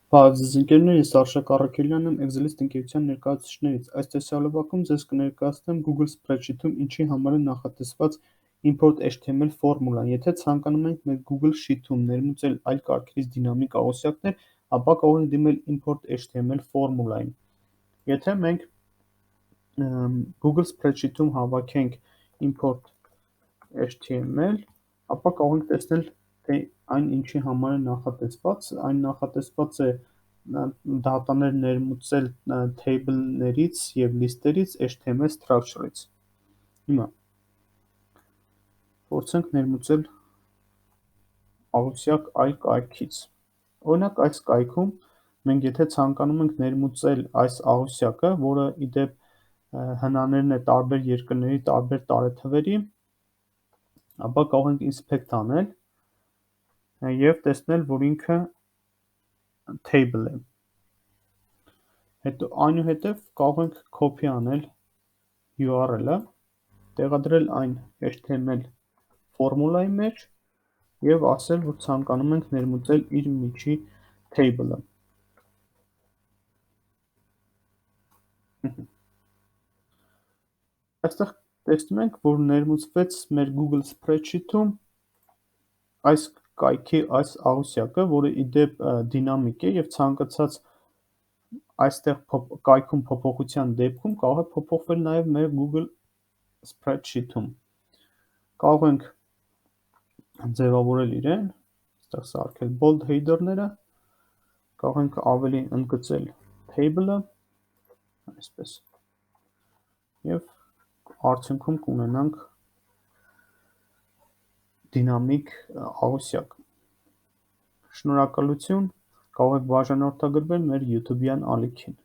Բարև ձեզ ընկերներ, ես Արշակ Առաքելյանն եմ Excelist ընկերության ներկայացուցիչներից։ Այս տեսահոլովակում ձեզ կներկայացնեմ Google Spreadsheet-ում ինչի համար է նախատեսված import HTML ֆորմուլան։ Եթե ցանկանում ենք մեր Google Sheet-ում ներմուծել այլ կարգերից դինամիկ աղյուսակներ, ապա կարող ենք դիմել import HTML ֆորմուլային։ Եթե մենք Google Spreadsheet-ում հավաքենք import HTML, ապա կարող ենք տեսնել, թե այն ինչի համար է նախատեսված, այն նախատեսված է դատաներ ներմուծել table-ներից և list-երից HTML structure-ից։ Հիմա փորձենք ներմուծել աղյուսակ այլ կայքից։ Օրինակ այս կայքում մենք եթե ցանկանում ենք ներմուծել այս աղյուսակը, որը ի դեպ հնաներն է տարբեր երկրների տարբեր տարեթվերի, ապա կարող ենք inspect անել և տեսնել, որ ինքը table է։ Այնուհետև կարող ենք copy անել URL-ը, տեղադրել այն HTML ֆորմուլայի մեջ և ասել, որ ցանկանում ենք ներմուծել իր միջի table-ը։ Այստեղ տեսնում ենք, որ ներմուծվեց մեր Google Spreadsheet-ում այս կայքի այս աղյուսակը, որը ի դեպ դինամիկ է և ցանկացած այստեղ կայքում փոփոխության դեպքում կարող է փոփոխվել նաև մեր Google Spreadsheet-ում։ Կարող ենք ձևավորել իրեն, այստեղ սարքել bold header-ները, կարող ենք ավելի ընդգծել table-ը, այսպես, և արդյունքում կունենանք դինամիկ աղյուսակ։ Շնորհակալություն, կարող եք բաժանորդագրվել մեր YouTube-յան ալիքին։